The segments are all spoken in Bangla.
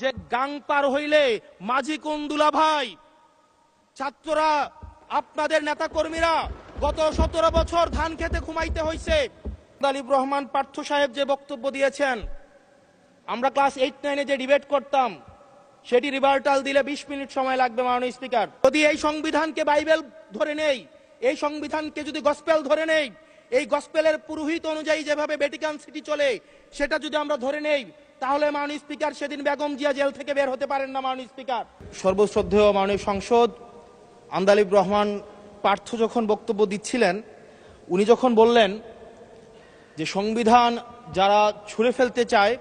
যে গাং পার হইলে মাঝি কুন্দুলা ভাই, ছাত্ররা আপনাদের নেতা কর্মীরা গত 17 বছর ধান খেতে ঘুমাইতে হয়েছে। আন্দালিব রহমান পার্থ সাহেব যে বক্তব্য দিয়েছেন, আমরা ক্লাস 8-9-এ যে ডিবেট করতাম সেটি রিভার্টাল দিলে 20 মিনিট সময় লাগবে মাননীয় স্পিকার। যদি এই সংবিধানকে বাইবেল ধরে নেই, এই সংবিধানকে যদি গসপেল ধরে নেই, এই গসপেলের পুরোহিত অনুযায়ী যেভাবে ভ্যাটিকান সিটি চলে সেটা যদি আমরা ধরে নেই, তাহলে মাননীয় স্পিকার সেদিন বেগম জিয়া জেল থেকে বের হতে পারেন না। মাননীয় স্পিকার, সর্বশ্রদ্ধেয় মাননীয় সংসদ, আন্দালিব রহমান পার্থ যখন বক্তব্য দিচ্ছিলেন, উনি যখন বললেন যে সংবিধান যারা ছুঁড়ে ফেলতে চায়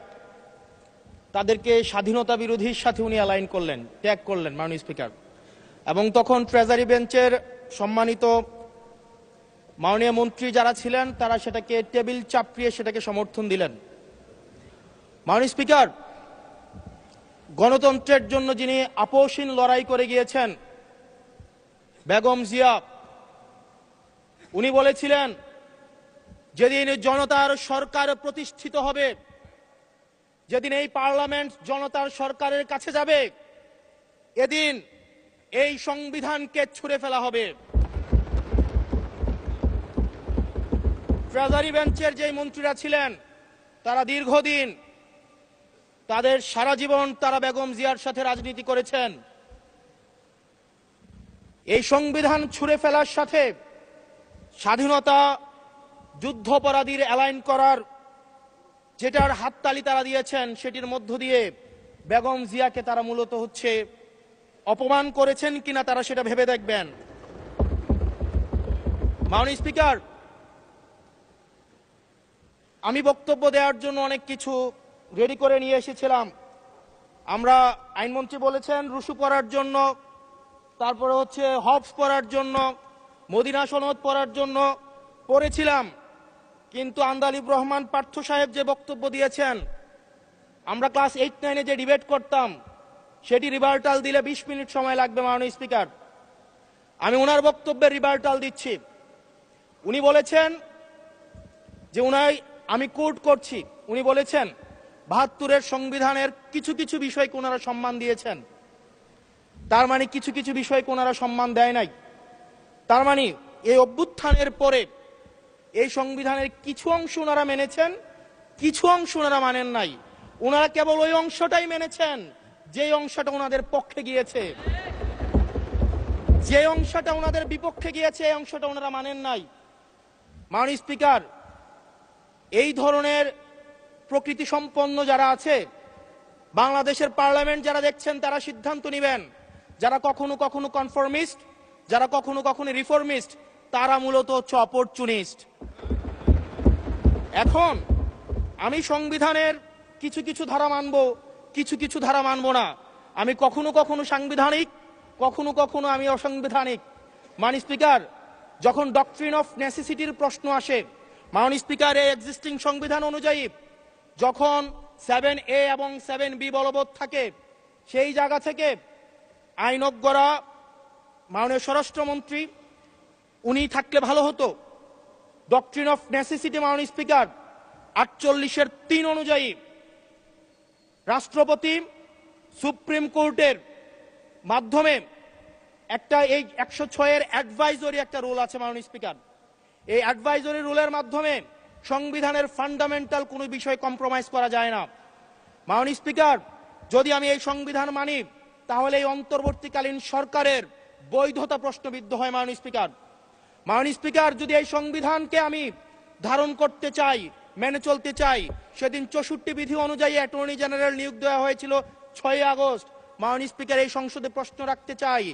তাদেরকে স্বাধীনতা বিরোধীর সাথে উনি অ্যালাইন করলেন, ট্যাগ করলেন মাননীয় স্পিকার। এবং তখন ট্রেজারি বেঞ্চের সম্মানিত মাননীয় মন্ত্রী যারা ছিলেন তারা সেটাকে টেবিল চাপড়িয়ে সেটাকে সমর্থন দিলেন। মাননীয় স্পিকার, গণতন্ত্রের জন্য যিনি আপোষহীন লড়াই করে গিয়েছেন বেগম জিয়া, উনি বলেছিলেন যেদিন জনতার সরকার প্রতিষ্ঠিত হবে, যেদিন এই পার্লামেন্ট জনতার সরকারের কাছে যাবে, এদিন এই সংবিধানকে ছুঁড়ে ফেলা হবে। ট্রেজারি বেঞ্চের যে মন্ত্রীরা ছিলেন তারা দীর্ঘদিন, তাদের সারা জীবন তারা বেগম জিয়ার সাথে রাজনীতি করেছেন। এই সংবিধান ছুঁড়ে ফেলার সাথে স্বাধীনতা যুদ্ধাপরাধীর অ্যালাইন করার যেটার হাততালি তারা দিয়েছেন, সেটির মধ্য দিয়ে বেগম জিয়াকে তারা মূলত অপমান করেছেন কিনা তারা সেটা ভেবে দেখবেন। মাননীয় স্পিকার, আমি বক্তব্য দেওয়ার জন্য অনেক কিছু রেডি করে নিয়ে এসেছিলাম। আমরা, আইনমন্ত্রী বলেছেন রুশু পড়ার জন্য, তারপরে হবস পড়ার জন্য, মদিনা সনদ পড়ার জন্য পড়েছিলাম, কিন্তু আন্দালিব রহমান পার্থ সাহেব যে বক্তব্য দিয়েছেন, আমরা ক্লাস 8-9-এ যে ডিবেট করতাম সেটি রিভার্টাল দিলে 20 মিনিট সময় লাগবে মাননীয় স্পিকার। আমি ওনার বক্তব্যের রিভার্টাল দিচ্ছি। উনি বলেছেন যে আমি কোট করছি, উনি বলেছেন 72-এর সংবিধানের কিছু কিছু বিষয়কে ওনারা সম্মান দিয়েছেন। তার মানে কিছু কিছু বিষয়কে ওনারা সম্মান দেয় নাই। তার মানে এই অভ্যুত্থানের পরে এই সংবিধানের কিছু অংশ ওনারা মেনেছেন, কিছু অংশ ওনারা মানেন নাই। ওনারা কেবল ওই অংশটাই মেনেছেন যে অংশটা ওনাদের পক্ষে গিয়েছে, যে অংশটা ওনাদের বিপক্ষে গিয়েছে এই অংশটা ওনারা মানেন নাই। মাননীয় স্পিকার, এই ধরনের প্রকৃতি সম্পন্ন যারা আছে, বাংলাদেশের পার্লামেন্ট যারা দেখছেন তারা সিদ্ধান্ত নেবেন, যারা কখনো কখনো কনফর্মিস্ট, যারা কখনো কখনো রিফর্মিস্ট, তারা মূলত অপরচুনিস্ট। এখন আমি সংবিধানের কিছু কিছু ধারা মানব, কিছু কিছু ধারা মানব না। আমি কখনো কখনো সাংবিধানিক, কখনো কখনো আমি অসাংবিধানিক। মাননীয় স্পিকার, যখন ডক্ট্রিন অফ নেসেসিটির প্রশ্ন আসে, মাননীয় স্পিকার, এই এক্সিস্টিং সংবিধান অনুযায়ী যখন 7A এবং 7B বলবৎ থাকে, সেই জায়গা থেকে আইনজ্ঞরা, মাননীয় স্বরাষ্ট্রমন্ত্রী উনি থাকলে ভালো হতো। ডক্ট্রিন অফ নেসেসিটি মাননীয় স্পিকার 48-3 অনুযায়ী রাষ্ট্রপতি সুপ্রিম কোর্টের মাধ্যমে একটা, এই 106-এর অ্যাডভাইজরি একটা রুল আছে মাননীয় স্পিকার। এই অ্যাডভাইজরি রুলের মাধ্যমে সংবিধানের ফান্ডামেন্টাল কোনো বিষয় কম্প্রোমাইজ করা যায় না। মাননীয় স্পিকার, যদি আমি এই সংবিধান মানি তাহলে এই অন্তর্বর্তীকালীন সরকারের বৈধতা প্রশ্নবিদ্ধ হয়। মাননীয় স্পিকার, মাননীয় স্পিকার, যদি এই সংবিধানকে আমি ধারণ করতে চাই, মেনে চলতে চাই, সেদিন 64 বিধি অনুযায়ী অ্যাটর্নি জেনারেল নিয়োগ দেওয়া হয়েছিল 6 আগস্ট। মাননীয় স্পিকার, এই সংসদে প্রশ্ন রাখতে চাই,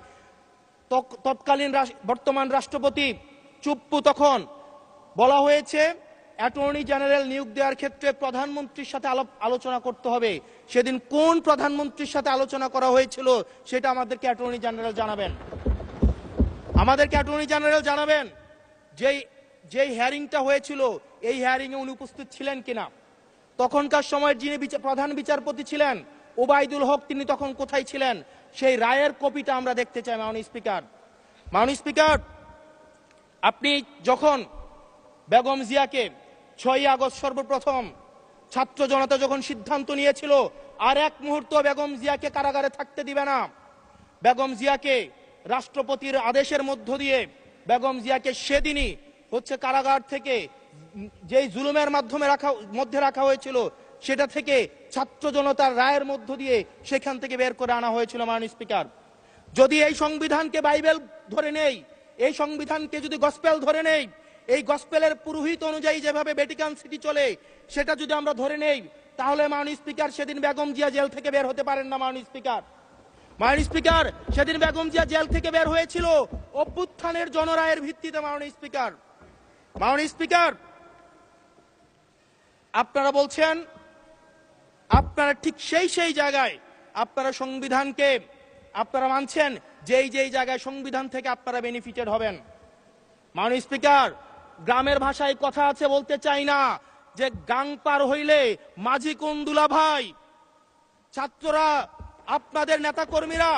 তৎকালীন বর্তমান রাষ্ট্রপতি চুপ্পু, তখন বলা হয়েছে অ্যাটর্নি জেনারেল নিয়োগ দেওয়ার ক্ষেত্রে প্রধানমন্ত্রীর সাথে আলোচনা করতে হবে। সেদিন কোন প্রধানমন্ত্রীর সাথে আলোচনা করা হয়েছিল সেটা আমাদেরকে অ্যাটর্নি জেনারেল জানাবেন। আমাদেরকে অ্যাটর্নি জেনারেল জানাবেন যেই হিয়ারিংটা হয়েছিল এই হিয়ারিং এ উনি উপস্থিত ছিলেন কিনা। তখনকার সময়ের যিনি প্রধান বিচারপতি ছিলেন ওবায়দুল হক, তিনি তখন কোথায় ছিলেন, সেই রায়ের কপিটা আমরা দেখতে চাই। মাননীয় স্পিকার, মাননীয় স্পিকার, আপনি যখন বেগম জিয়াকে 6 আগস্ট সর্বপ্রথম ছাত্র জনতা যখন সিদ্ধান্ত নিয়েছিল আর এক মুহূর্ত বেগম জিয়াকে কারাগারে থাকতে দিবে না। বেগম জিয়াকে রাষ্ট্রপতির আদেশের মধ্য দিয়ে বেগম জিয়াকে সেদিনই হচ্ছে কারাগার থেকে যেই জুলুমের মধ্যে রাখা হয়েছিল সেটা থেকে ছাত্র জনতার রায়ের মধ্য দিয়ে সেখান থেকে বের করে আনা হয়েছিল। মাননীয় স্পিকার, যদি এই সংবিধানকে বাইবেল ধরে নেই, এই সংবিধানকে যদি গসপেল ধরে নেই, এই গসপেলের পুরোহিত অনুযায়ী যেভাবে ভ্যাটিকান সিটি চলে সেটা যদি আমরা ধরে নেই, তাহলে মাননীয় স্পিকার সেদিন বেগম জিয়া জেল থেকে বের হতে পারেন না। মাননীয় স্পিকার সেদিন বেগম জিয়া জেল থেকে বের হয়েছিল অভ্যুত্থানের জনরায়ের ভিত্তিতে। মাননীয় স্পিকার, আপনারা বলছেন আপনারা ঠিক সেই জায়গায় আপনারা সংবিধানকে আপনারা মানছেন যেই জায়গায় সংবিধান থেকে আপনারা বেনিফিটেড হবেন। মাননীয় স্পিকার, গ্রামের ভাষায় কথা আছে, বলতে চাই না যে গাং পার হইলে মাঝি কোন দুলা ভাই। ছাত্ররা, আপনাদের নেতা কর্মীরা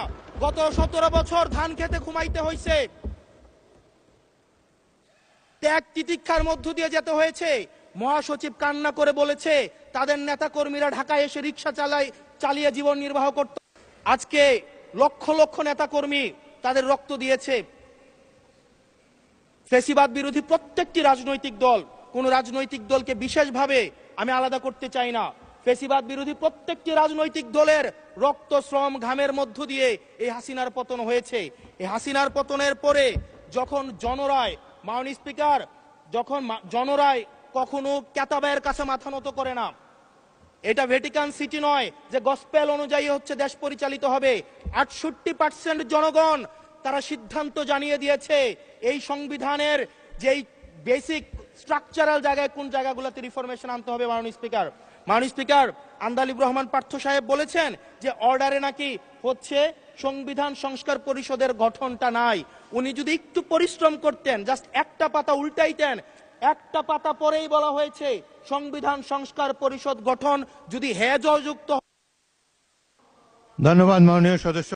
গত 17 বছর ধান খেতে ঘুমাইতে হয়েছে, ত্যাগ তিতিক্ষার মধ্য দিয়ে যেতে হয়েছে। মহাসচিব কান্না করে বলেছে তাদের নেতা কর্মীরা ঢাকায় এসে রিক্সা চালিয়ে জীবন নির্বাহ করত। আজকে লক্ষ লক্ষ নেতা কর্মী তাদের রক্ত দিয়েছে। ফ্যাসিবাদ বিরোধী প্রত্যেকটি রাজনৈতিক দল, কোন রাজনৈতিক দলকে বিশেষভাবে আমি আলাদা করতে চাই না, ফ্যাসিবাদ বিরোধী প্রত্যেকটি রাজনৈতিক দলের রক্ত শ্রম ঘামের মধ্য দিয়ে এই হাসিনার পতন হয়েছে। এই হাসিনার পতনের পরে যখন জনরায়, মাননীয় স্পিকার, যখন জনরায় কখনো কেতাবের কাছে মাথা নত করে না। এটা ভ্যাটিকান সিটি নয় যে গসপেল অনুযায়ী হচ্ছে দেশ পরিচালিত হবে। 68% জনগণ তারা সিদ্ধান্ত জানিয়ে দিয়েছে এই সংবিধানের যেই বেসিক স্ট্রাকচারাল জায়গায় কোন জায়গাগুলোতে রিফরমেশন আনতে হবে। মাননীয় স্পিকার, আন্দালিব রহমান পার্থ সাহেব বলেছেন যে অর্ডারে নাকি হচ্ছে সংবিধান সংস্কার পরিষদের গঠনটা নাই। উনি যদি একটু পরিশ্রম করতেন, জাস্ট একটা পাতা উল্টাইতেন, একটা পাতা পরেই বলা হয়েছে সংবিধান সংস্কার পরিষদ গঠন যদি যুক্ত। ধন্যবাদ মাননীয় সদস্য।